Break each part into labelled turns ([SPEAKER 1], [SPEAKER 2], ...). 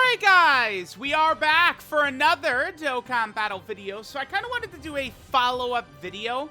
[SPEAKER 1] Alright guys, we are back for another Dokkan battle video. So I kind of wanted to do a follow-up video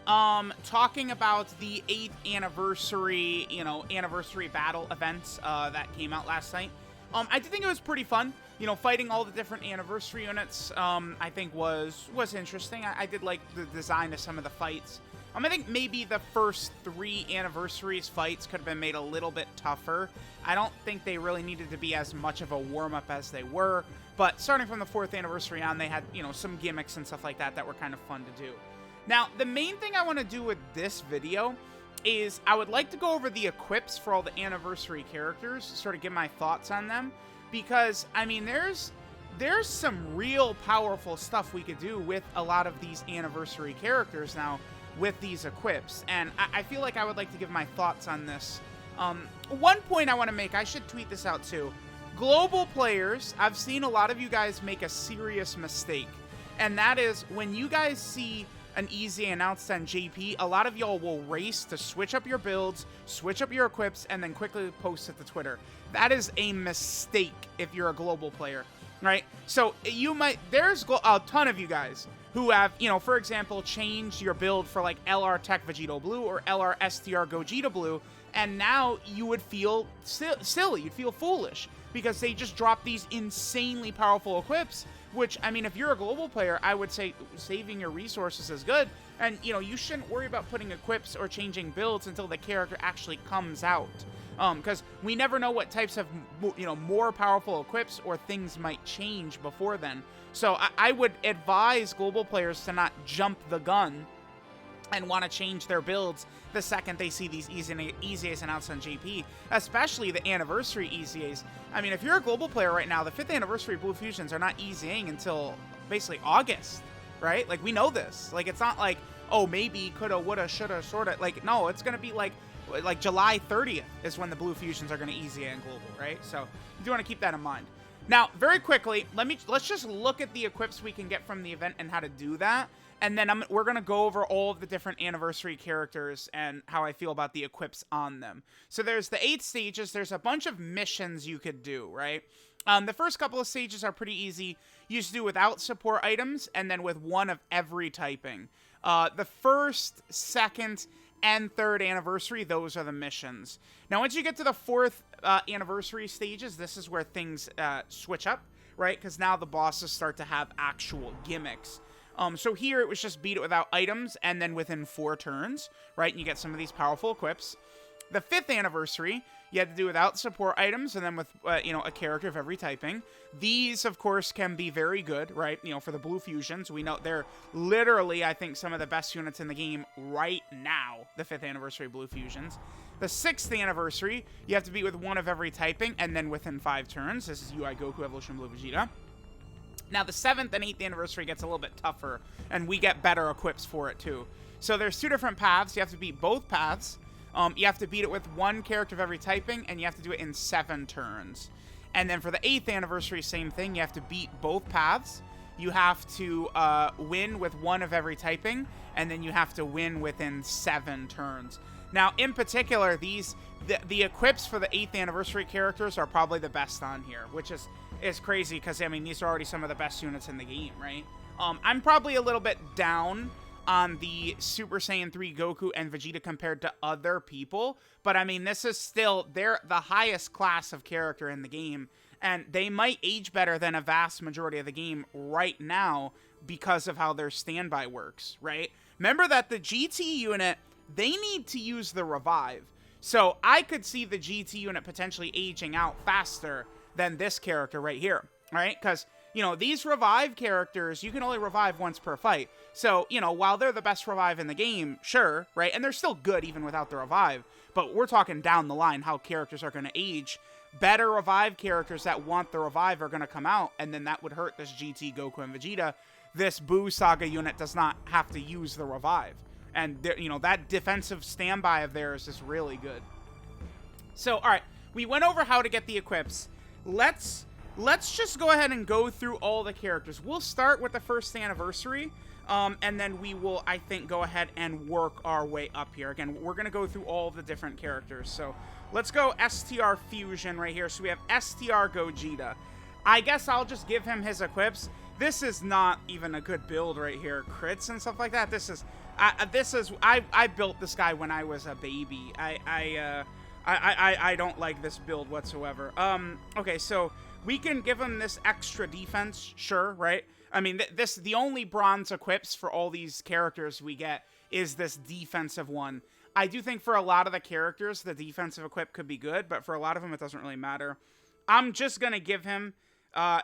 [SPEAKER 1] talking about the 8th anniversary, anniversary battle events that came out last night. I did think it was pretty fun. Fighting all the different anniversary units, I think was interesting. I did like the design of some of the fights. I think maybe the first 3 anniversaries fights could have been made a little bit tougher. I don't think they really needed to be as much of a warm-up as they were. But starting from the 4th anniversary on, they had, some gimmicks and stuff like that that were kind of fun to do. Now, the main thing I want to do with this video is I would like to go over the equips for all the anniversary characters, sort of give my thoughts on them. Because, there's some real powerful stuff we could do with a lot of these anniversary characters now with these equips, and I feel like I would like to give my thoughts on this. One point I want to make, I should tweet this out too. Global players, I've seen a lot of you guys make a serious mistake, and that is when you guys see an easy announced on JP, a lot of y'all will race to switch up your builds, switch up your equips, and then quickly post it to Twitter. That is a mistake if you're a global player, right? So there's a ton of you guys who have, for example, changed your build for like LR Tech Vegeta Blue or LR STR Gogeta Blue, and now you would feel silly, you'd feel foolish, because they just dropped these insanely powerful equips, which, if you're a global player, I would say saving your resources is good, and, you shouldn't worry about putting equips or changing builds until the character actually comes out, because we never know what types of, more powerful equips or things might change before then. So I would advise global players to not jump the gun and want to change their builds the second they see these EZAs announced on JP, especially the anniversary EZAs. If you're a global player right now, the 5th anniversary Blue Fusions are not EZAing until basically August, right? Like, we know this. Like, it's not like, oh, maybe, coulda, woulda, shoulda, sorta. Like, no, it's going to be like July 30th is when the Blue Fusions are going to EZA in global, right? So you do want to keep that in mind. Now, very quickly, let's just look at the equips we can get from the event and how to do that. And then we're going to go over all of the different anniversary characters and how I feel about the equips on them. So there's the 8 stages. There's a bunch of missions you could do, right? The first couple of stages are pretty easy. You just do without support items and then with one of every typing. The first, second, and 3rd anniversary, those are the missions. Now, once you get to the 4th anniversary stages, this is where things switch up, right? Because now the bosses start to have actual gimmicks. So here it was just beat it without items and then within 4 turns, right? And you get some of these powerful equips. The 5th anniversary, you had to do without support items and then with, a character of every typing. These, of course, can be very good, right? For the Blue Fusions. We know they're literally, I think, some of the best units in the game right now, the 5th anniversary Blue Fusions. The 6th anniversary, you have to beat with one of every typing and then within 5 turns. This is UI Goku Evolution Blue Vegeta. Now, the 7th and 8th anniversary gets a little bit tougher, and we get better equips for it, too. So there's 2 different paths. You have to beat both paths. You have to beat it with one character of every typing, and you have to do it in 7 turns. And then for the 8th anniversary, same thing. You have to beat both paths. You have to win with one of every typing, and then you have to win within 7 turns. Now, in particular, the equips for the 8th anniversary characters are probably the best on here, which is crazy because, these are already some of the best units in the game, right? I'm probably a little bit down on the Super Saiyan 3 Goku and Vegeta compared to other people, but this is still, they're the highest class of character in the game, and they might age better than a vast majority of the game right now because of how their standby works, right? Remember that the GT unit, they need to use the revive, so I could see the GT unit potentially aging out faster than this character right here, right? Because, these revive characters, you can only revive once per fight. So, while they're the best revive in the game, sure, right? And they're still good even without the revive. But we're talking down the line how characters are going to age. Better revive characters that want the revive are going to come out, and then that would hurt this GT, Goku, and Vegeta. This Buu Saga unit does not have to use the revive. And, that defensive standby of theirs is really good. So, all right, we went over how to get the equips. Let's just go ahead and go through all the characters. We'll start with the 1st anniversary, and then we will, I think, go ahead and work our way up here. Again, we're going to go through all the different characters. So let's go STR Fusion right here. So we have STR Gogeta. I guess I'll just give him his equips. This is not even a good build right here. Crits and stuff like that. I built this guy when I was a baby. I don't like this build whatsoever. Okay, so we can give him this extra defense, sure, right? I mean, the only bronze equips for all these characters we get is this defensive one. I do think for a lot of the characters, the defensive equip could be good, but for a lot of them, it doesn't really matter. I'm just gonna give him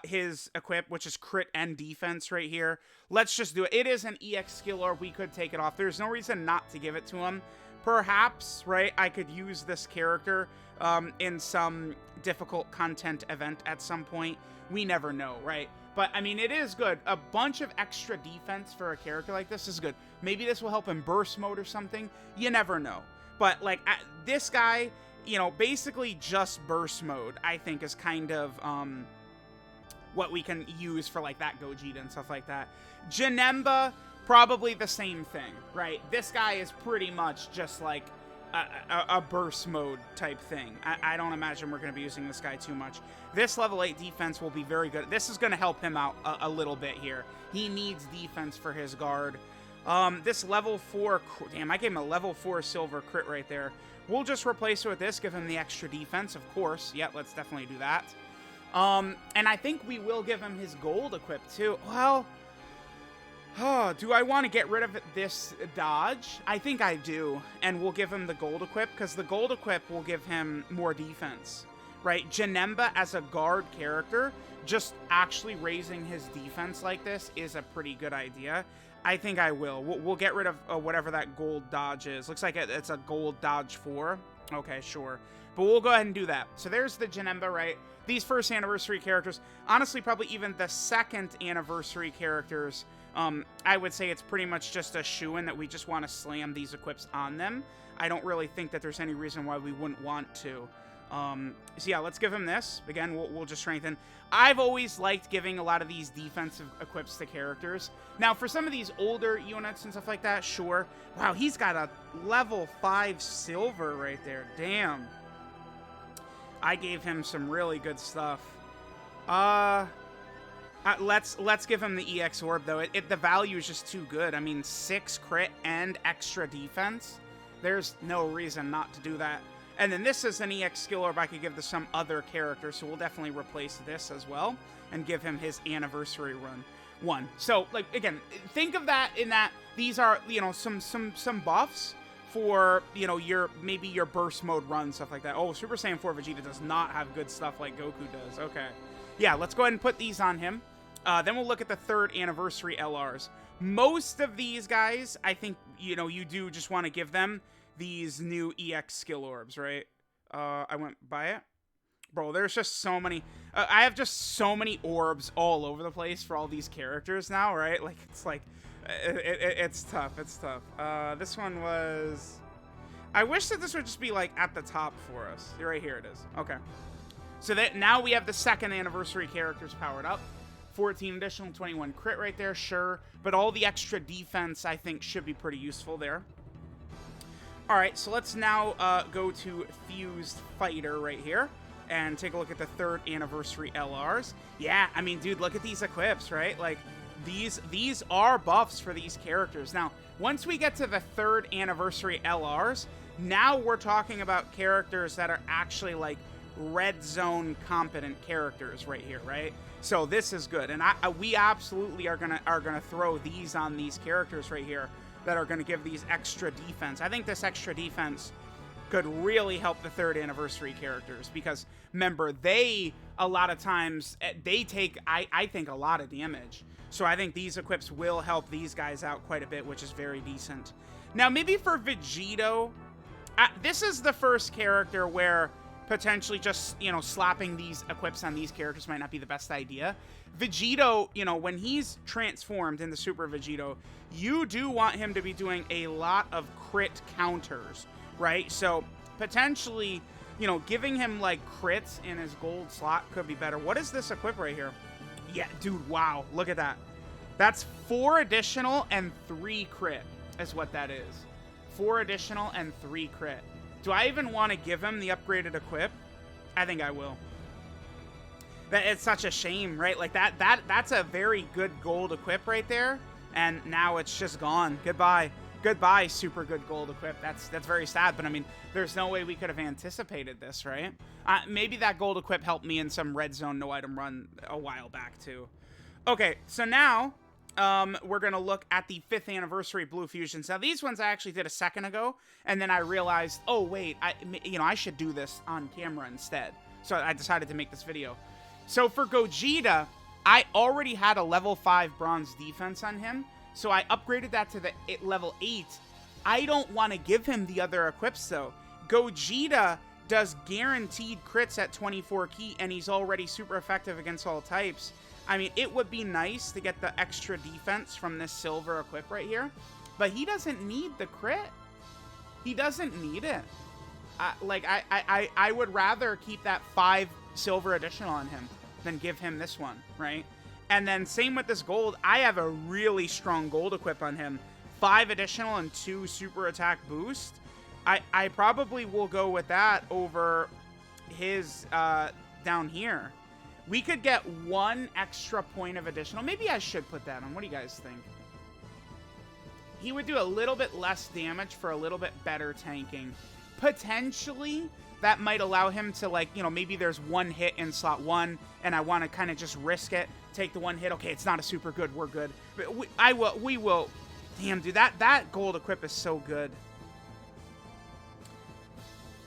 [SPEAKER 1] his equip, which is crit and defense right here. Let's just do it. It is an EX skill orb. We could take it off. There's no reason not to give it to him. Perhaps, right, I could use this character in some difficult content event at some point. We never know, right? But, I mean, it is good. A bunch of extra defense for a character like this is good. Maybe this will help in burst mode or something. You never know. But, like, this guy, you know, basically just burst mode, I think, is kind of what we can use for, like, that Gogeta and stuff like that. Janemba, probably the same thing, right? This guy is pretty much just, like, a burst mode type thing. I don't imagine we're going to be using this guy too much. This level 8 defense will be very good. This is going to help him out a little bit here. He needs defense for his guard. This level 4... Damn, I gave him a level 4 silver crit right there. We'll just replace it with this, give him the extra defense, of course. Yeah, let's definitely do that. And I think we will give him his gold equip, too. Well... Oh, do I want to get rid of this dodge? I think I do. And we'll give him the gold equip, because the gold equip will give him more defense, right? Janemba as a guard character, just actually raising his defense like this is a pretty good idea. I think I will. We'll get rid of whatever that gold dodge is. Looks like it's a gold dodge 4. Okay, sure. But we'll go ahead and do that. So there's the Janemba, right? These first anniversary characters, honestly, probably even the second anniversary characters, I would say it's pretty much just a shoo-in that we just want to slam these equips on them. I don't really think that there's any reason why we wouldn't want to. So yeah, let's give him this. Again, we'll just strengthen. I've always liked giving a lot of these defensive equips to characters. Now, for some of these older units and stuff like that, sure. Wow, he's got a level 5 silver right there. Damn. I gave him some really good stuff. Let's give him the EX orb, though. The value is just too good. I mean, 6 crit and extra defense. There's no reason not to do that. And then this is an EX skill orb I could give to some other character, so we'll definitely replace this as well and give him his anniversary run 1. So, like, again, think of that in that these are, you know, some buffs for, you know, maybe your burst mode run, stuff like that. Oh, Super Saiyan 4 Vegeta does not have good stuff like Goku does. Okay. Yeah, let's go ahead and put these on him. Then we'll look at the 3rd anniversary LRs. Most of these guys, I think, you know, you do just want to give them these new EX skill orbs, right? I went by it. Bro, there's just so many. I have just so many orbs all over the place for all these characters now, right? Like, it's tough. It's tough. This one was... I wish that this would just be, like, at the top for us. Right here it is. Okay. So that now we have the 2nd anniversary characters powered up. 14 additional, 21 crit right there, sure. But all the extra defense, I think, should be pretty useful there. Alright, so let's now go to Fused Fighter right here. And take a look at the 3rd anniversary LRs. Yeah, I mean, dude, look at these equips, right? Like, these are buffs for these characters. Now, once we get to the 3rd anniversary LRs, now we're talking about characters that are actually, like, red zone competent characters right here, right? So this is good, and we absolutely are gonna throw these on these characters right here that are gonna give these extra defense. I think this extra defense could really help the 3rd anniversary characters because remember, they a lot of times they take I think a lot of damage. So I think these equips will help these guys out quite a bit, which is very decent. Now maybe for Vegito, this is the first character where potentially just, you know, slapping these equips on these characters might not be the best idea. Vegito, you know, when he's transformed into Super Vegito, you do want him to be doing a lot of crit counters, right? So potentially, you know, giving him like crits in his gold slot could be better. What is this equip right here? Yeah, dude, wow, look at that. That's 4 additional and 3 crit is what that is. 4 additional and 3 crit. Do I even want to give him the upgraded equip? I think I will. That it's such a shame, right? Like that's a very good gold equip right there, and now it's just gone. Goodbye. Goodbye, super good gold equip. That's very sad, but I mean, there's no way we could have anticipated this, right? Maybe that gold equip helped me in some red zone no item run a while back too. Okay, so now we're gonna look at the 5th anniversary blue fusions. Now these ones I actually did a second ago, and then I realized, oh wait, I should do this on camera instead. So I decided to make this video. So for Gogeta, I already had a level 5 bronze defense on him. So I upgraded that to the level 8. I don't want to give him the other equips though. Gogeta does guaranteed crits at 24 key, and he's already super effective against all types. I mean, it would be nice to get the extra defense from this silver equip right here, but he doesn't need the crit. He doesn't need it. I would rather keep that 5 silver additional on him than give him this one, right? And then same with this gold. I have a really strong gold equip on him. 5 additional and 2 super attack boost. I probably will go with that over his down here. We could get 1 extra point of additional. Maybe I should put that on. What do you guys think? He would do a little bit less damage for a little bit better tanking. Potentially, that might allow him to, like, you know, maybe there's 1 hit in slot 1, and I want to kind of just risk it. Take the 1 hit. Okay, it's not a super good. We're good. But we will. Damn, dude, that gold equip is so good.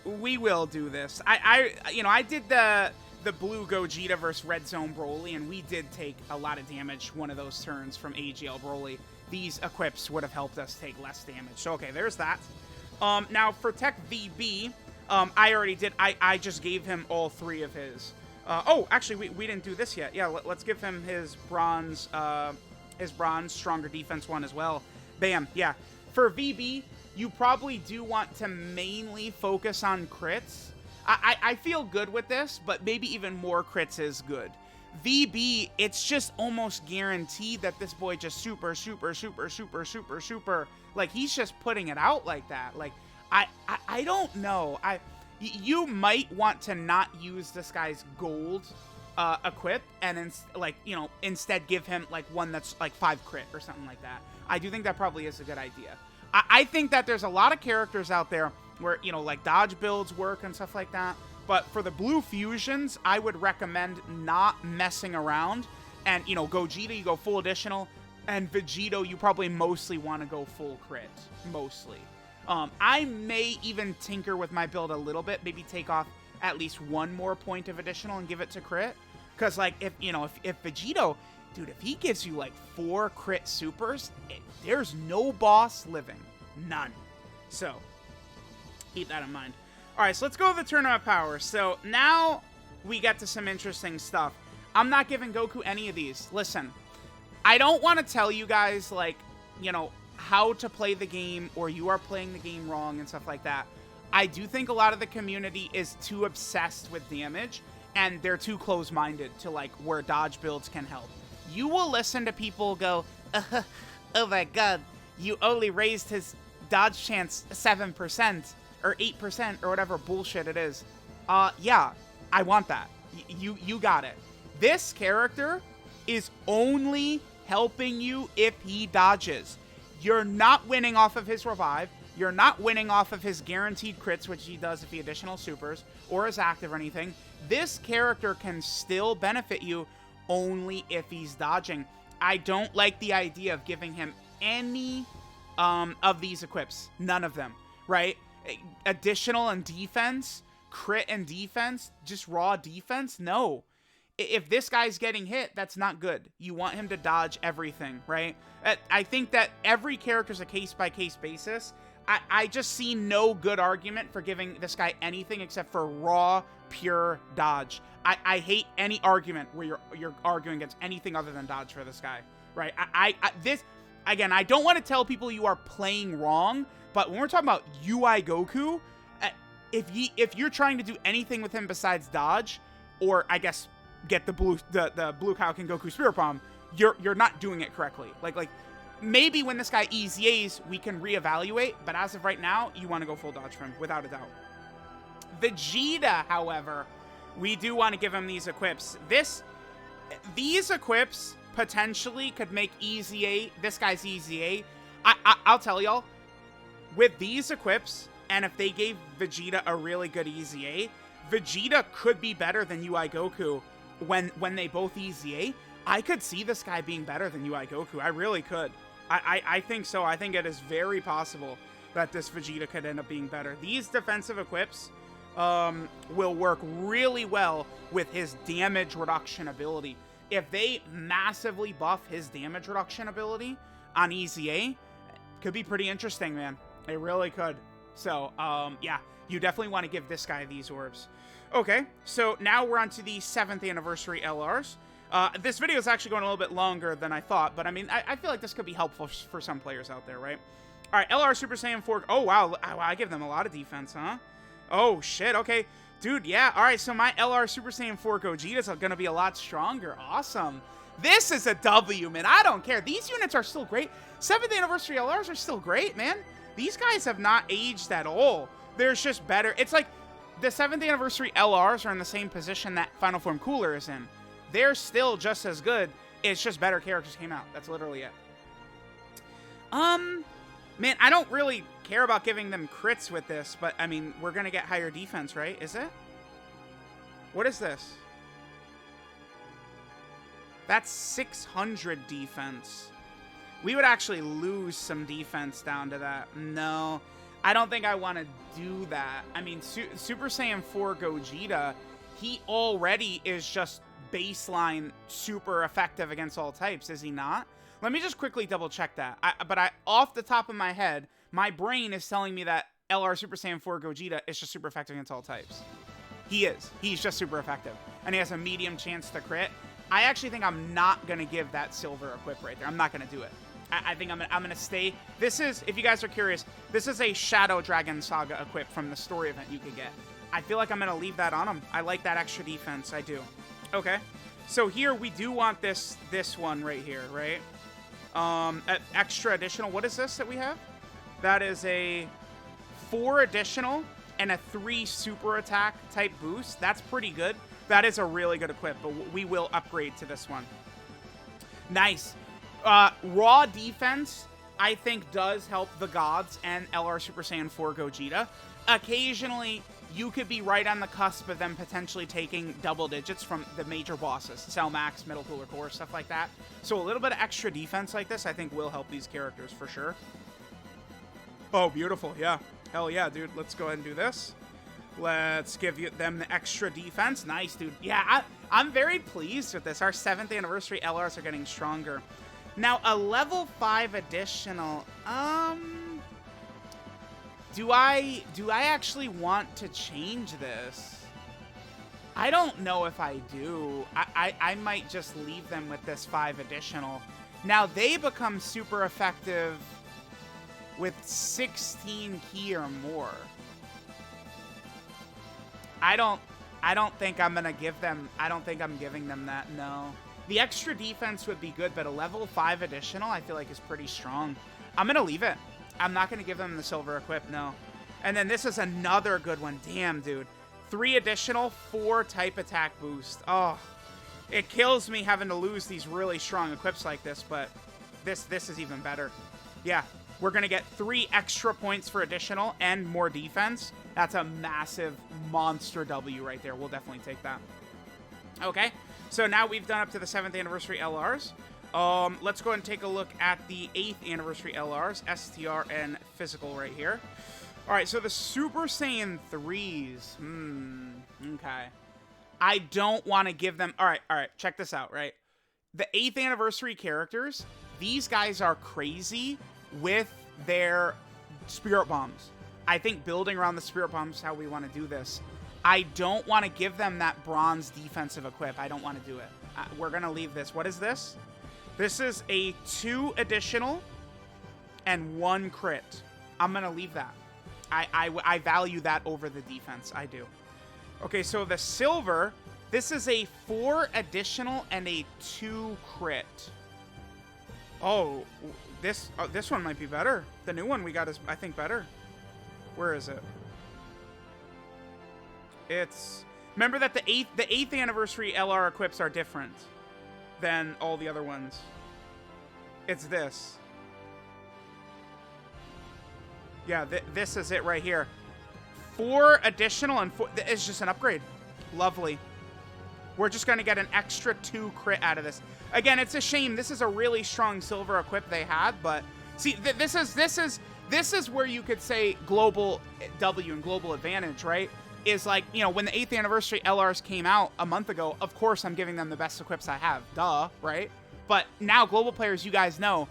[SPEAKER 1] We will do this. I did the blue Gogeta versus red zone Broly, and we did take a lot of damage one of those turns from AGL Broly. These equips would have helped us take less damage. So, okay, there's that. Now, for Tech VB, I already did. I just gave him all 3 of his. Oh, actually, we didn't do this yet. Yeah, let's give him his bronze stronger defense one as well. Bam, yeah. For VB, you probably do want to mainly focus on crits. I feel good with this, but maybe even more crits is good. VB, it's just almost guaranteed that this boy just super, like, he's just putting it out like that. Like, I don't know. You might want to not use this guy's gold equip and instead give him like one that's like 5 crit or something like that. I do think that probably is a good idea. I think that there's a lot of characters out there where, you know, like dodge builds work and stuff like that. But for the blue fusions, I would recommend not messing around. And, you know, Gogeta, you go full additional. And Vegeta, you probably mostly want to go full crit. Mostly. I may even tinker with my build a little bit. Maybe take off at least 1 more point of additional and give it to crit. Because, like, if Vegeta, dude, if he gives you, like, 4 crit supers, there's no boss living. None. So, keep that in mind. Alright, so let's go to the tournament power. So, now we get to some interesting stuff. I'm not giving Goku any of these. Listen, I don't want to tell you guys, like, you know, how to play the game, or you are playing the game wrong and stuff like that. I do think a lot of the community is too obsessed with damage, and they're too close-minded to, like, where dodge builds can help. You will listen to people go, oh my god, you only raised his dodge chance 7%, or 8%, or whatever bullshit it is. Yeah, I want that. You got it. This character is only helping you if he dodges. You're not winning off of his revive. You're not winning off of his guaranteed crits, which he does if he additional supers, or is active or anything. This character can still benefit you only if he's dodging. I don't like the idea of giving him any of these equips. None of them, right? Additional and defense, crit and defense, just raw defense? No. If this guy's getting hit, that's not good. You want him to dodge everything, right? I think that every character's a case-by-case basis. I just see no good argument for giving this guy anything except for raw, pure dodge. I hate any argument where you're arguing against anything other than dodge for this guy, right? Again, I don't want to tell people you are playing wrong, but when we're talking about UI Goku, if you're trying to do anything with him besides dodge, or I guess get the blue Kaioken Goku Spirit Bomb, you're not doing it correctly. Like maybe when this guy EZAs, we can reevaluate, but as of right now, you want to go full dodge for him, without a doubt. Vegeta, however, we do want to give him these equips. These equips potentially could make Easy 8, this guy's Easy 8. I'll tell y'all, with these equips, and if they gave Vegeta a really good Easy 8, Vegeta could be better than UI Goku when they both Easy 8. I could see this guy being better than UI Goku. I really could. I think so. I think it is very possible that this Vegeta could end up being better. These defensive equips will work really well with his damage reduction ability. If they massively buff his damage reduction ability on Easy A, could be pretty interesting, man. It really could. So, yeah, you definitely want to give this guy these orbs. Okay, so now we're on to the 7th anniversary LRs. This video is actually going a little bit longer than I thought, but I mean, I feel like this could be helpful for some players out there, right? All right, LR Super Saiyan 4. Oh, wow. I give them a lot of defense, huh? Oh, shit. Okay. Dude, yeah. All right, so my LR Super Saiyan 4 Gogeta's are going to be a lot stronger. Awesome. This is a W, man. I don't care. These units are still great. 7th anniversary LRs are still great, man. These guys have not aged at all. They're just better. It's like the 7th anniversary LRs are in the same position that Final Form Cooler is in. They're still just as good. It's just better characters came out. That's literally it. Man, I don't really care about giving them crits with this, but, I mean, we're going to get higher defense, right? Is it? What is this? That's 600 defense. We would actually lose some defense down to that. No, I don't think I want to do that. I mean, Super Saiyan 4 Gogeta, he already is just baseline super effective against all types, is he not? Let me just quickly double check that. But off the top of my head, my brain is telling me that LR Super Saiyan 4 Gogeta is just super effective against all types. He is. He's just super effective. And he has a medium chance to crit. I actually think I'm not going to give that silver equip right there. I'm not going to do it. I think I'm going to stay. This is, if you guys are curious, this is a Shadow Dragon Saga equip from the story event you could get. I feel like I'm going to leave that on him. I like that extra defense. I do. Okay. So here we do want this one right here, right? Extra additional. What is this that we have? That is a 4 additional and a 3 super attack type boost. That's pretty good. That is a really good equip, but we will upgrade to this one. Nice. Raw defense, I think, does help the gods and LR Super Saiyan 4 Gogeta. Occasionally, you could be right on the cusp of them potentially taking double digits from the major bosses. Cell Max, Middle Cooler Core, stuff like that. So a little bit of extra defense like this, I think, will help these characters for sure. Oh, beautiful. Yeah. Hell yeah, dude. Let's go ahead and do this. Let's give them the extra defense. Nice, dude. Yeah, I'm very pleased with this. Our 7th anniversary LRs are getting stronger. Now, a level 5 additional. Do I actually want to change this? I don't know if I do. I might just leave them with this 5 additional. Now, they become super effective with 16 ki or more. I don't think I'm going to give them... I don't think I'm giving them that, no. The extra defense would be good, but a level 5 additional I feel like is pretty strong. I'm going to leave it. I'm not going to give them the silver equip, no. And then this is another good one. Damn, dude. 3 additional, 4 type attack boost. Oh, it kills me having to lose these really strong equips like this, but this is even better. Yeah, we're going to get 3 extra points for additional and more defense. That's a massive monster W right there. We'll definitely take that. Okay, so now we've done up to the 7th anniversary LRs. Let's go ahead and take a look at the 8th anniversary LRs, STR and Physical right here. All right, so the Super Saiyan 3s. Okay. I don't want to give them... All right, check this out, right? The 8th anniversary characters, these guys are crazy with their Spirit Bombs. I think building around the Spirit Bombs is how we want to do this. I don't want to give them that bronze defensive equip. I don't want to do it. We're going to leave this. What is this? This is a 2 additional and 1 crit. I'm going to leave that. I value that over the defense. I do. Okay, so the silver, this is a 4 additional and a 2 crit. Oh, this one might be better. The new one we got is, I think, better. Where is it? It's... Remember that the 8th anniversary LR equips are different than all the other ones. It's this. Yeah, this is it right here. 4 additional and 4... It's just an upgrade. Lovely. We're just going to get an extra 2 crit out of this. Again, it's a shame. This is a really strong silver equip they had, but... See, this is where you could say global W and global advantage, right? Is like, you know, when the 8th anniversary LRs came out a month ago, of course I'm giving them the best equips I have. Duh, right? But now global players, you guys know,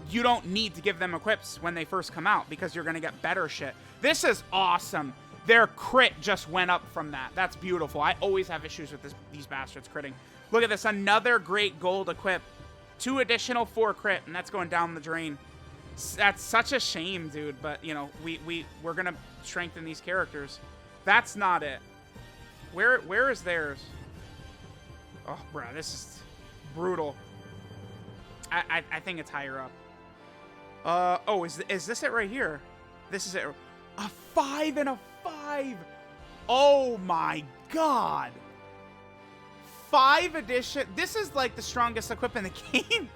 [SPEAKER 1] you don't need to give them equips when they first come out because you're going to get better shit. This is awesome. Their crit just went up from that. That's beautiful. I always have issues with these bastards critting. Look at this. Another great gold equip. 2 additional 4 crit, and that's going down the drain. That's such a shame, dude. But, you know, we're going to strengthen these characters. That's not it. Where is theirs? Oh, bro, this is brutal. I think it's higher up. Oh, is this it right here? This is it. A 5 and a 5. Oh my god. 5 edition. This is like the strongest equip in the game.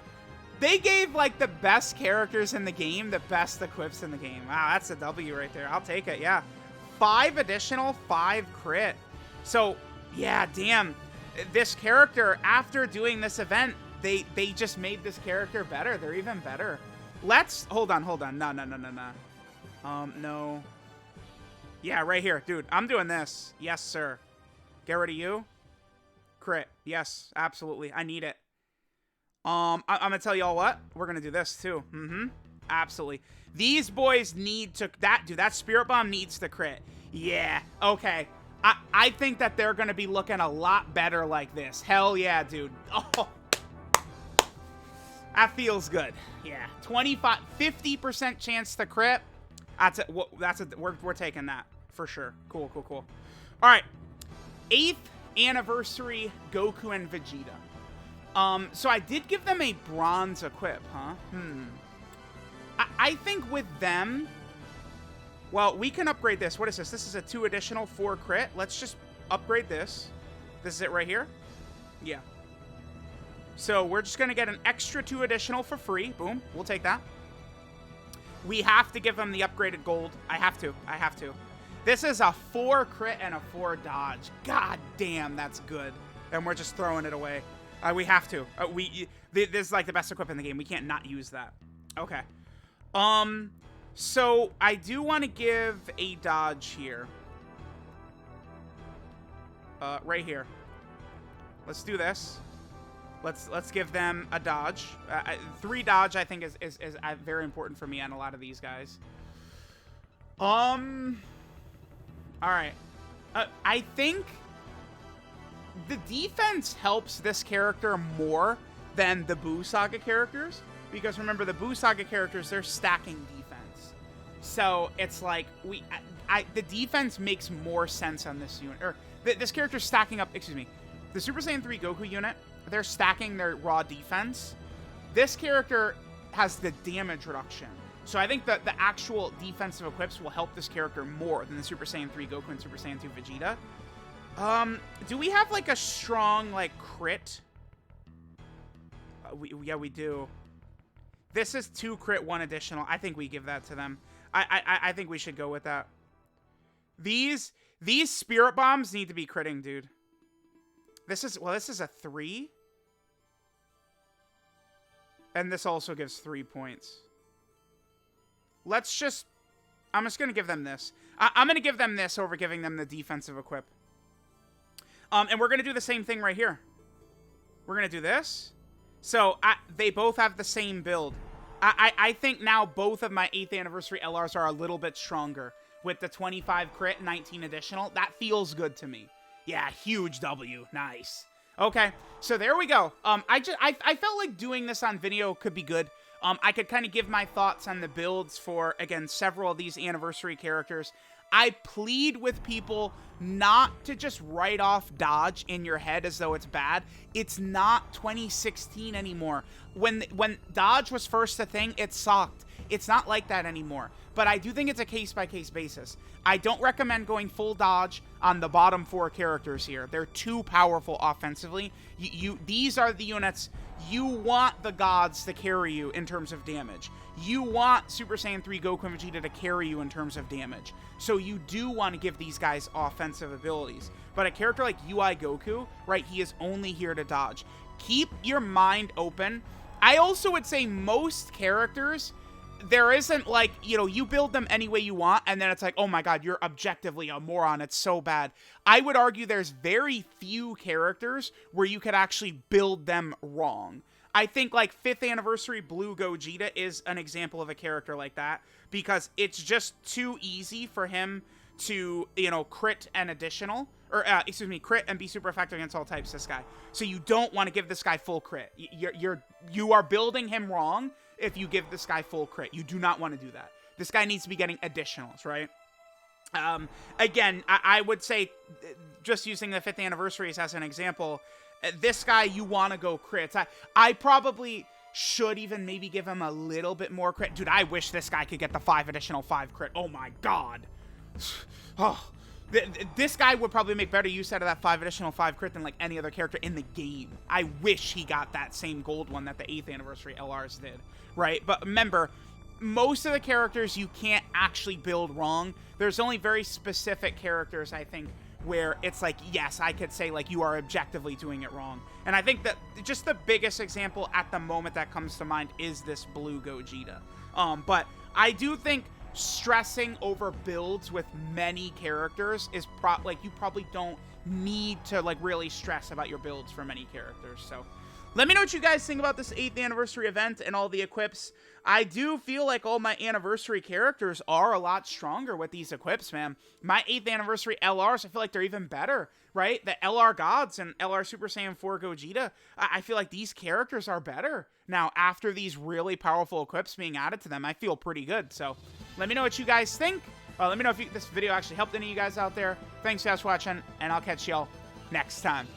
[SPEAKER 1] They gave like the best characters in the game, the best equips in the game. Wow, that's a W right there. I'll take it. Yeah. 5 additional, 5 crit. So, yeah, damn. This character, after doing this event, they just made this character better. They're even better. Let's... Hold on. No. Yeah, right here. Dude, I'm doing this. Yes, sir. Get rid of you. Crit. Yes, absolutely. I need it. I'm going to tell y'all what. We're going to do this, too. Absolutely. These boys need to... That Spirit Bomb needs to crit. Yeah. Okay. I think that they're going to be looking a lot better like this. Hell yeah, dude. Oh. That feels good. Yeah. 50% chance to crit. We're taking that for sure. Cool. All right. 8th anniversary Goku and Vegeta. So I did give them a bronze equip, huh? I think with them, well, we can upgrade this. What is this? This is a 2 additional 4 crit. Let's just upgrade this. This is it right here? Yeah. So we're just going to get an extra 2 additional for free. Boom. We'll take that. We have to give them the upgraded gold. I have to. This is a 4 crit and a 4 dodge. God damn, that's good. And we're just throwing it away. We have to. This is like the best equip in the game. We can't not use that. Okay. So I do want to give a dodge here. Right here. Let's do this. Let's give them a dodge. 3 dodge, I think, is very important for me on a lot of these guys. All right. I think the defense helps this character more than the Buu Saga characters. Because remember, the Buu Saga characters, they're stacking defense. So it's like, the defense makes more sense on this unit. Or, this character's stacking up, excuse me. The Super Saiyan 3 Goku unit, they're stacking their raw defense. This character has the damage reduction. So I think that the actual defensive equips will help this character more than the Super Saiyan 3 Goku and Super Saiyan 2 Vegeta. Do we have like a strong like crit? Yeah, we do. This is 2 crit, 1 additional. I think we give that to them. I think we should go with that. These Spirit Bombs need to be critting, dude. This is a 3. And this also gives 3 points. I'm just going to give them this. I'm going to give them this over giving them the defensive equip. And we're going to do the same thing right here. We're going to do this. So, they both have the same build. I think now both of my 8th anniversary LRs are a little bit stronger. With the 25 crit, 19 additional. That feels good to me. Yeah, huge W. Nice. Okay, so there we go. I felt like doing this on video could be good. I could kind of give my thoughts on the builds for, again, several of these anniversary characters. I plead with people not to just write off dodge in your head as though it's bad. It's not 2016 anymore. When dodge was first a thing, it sucked. It's not like that anymore. But I do think it's a case-by-case basis. I don't recommend going full dodge on the bottom 4 characters here. They're too powerful offensively. These are the units you want the gods to carry you in terms of damage. You want Super Saiyan 3 Goku and Vegeta to carry you in terms of damage. So you do want to give these guys offensive abilities. But a character like UI Goku, right, he is only here to dodge. Keep your mind open. I also would say most characters, there isn't like, you know, you build them any way you want, and then it's like, oh my god, you're objectively a moron, it's so bad. I would argue there's very few characters where you could actually build them wrong. I think like 5th anniversary Blue Gogeta is an example of a character like that, because it's just too easy for him to, you know, crit and additional, or crit and be super effective against all types, this guy. So you don't want to give this guy full crit. You are building him wrong if you give this guy full crit. You do not want to do that. This guy needs to be getting additionals, right? Again, I would say, just using the 5th anniversaries as an example, this guy, you want to go crits. I probably should even maybe give him a little bit more crit. Dude, I wish this guy could get the 5 additional 5 crit. Oh my god. Oh, this guy would probably make better use out of that 5 additional 5 crit than like any other character in the game. I wish he got that same gold one that the 8th anniversary LRs did, right? But remember, most of the characters you can't actually build wrong. There's only very specific characters, I think, where it's like, yes, I could say like you are objectively doing it wrong. And I think that just the biggest example at the moment that comes to mind is this Blue Gogeta. But I do think stressing over builds with many characters is you probably don't need to like really stress about your builds for many characters. So let me know what you guys think about this 8th anniversary event and all the equips. I do feel like all my anniversary characters are a lot stronger with these equips, man. My 8th anniversary LRs, I feel like they're even better, right? The LR Gods and LR Super Saiyan 4 Gogeta, I feel like these characters are better. Now, after these really powerful equips being added to them, I feel pretty good. So let me know what you guys think. Let me know if this video actually helped any of you guys out there. Thanks guys for watching, and I'll catch y'all next time.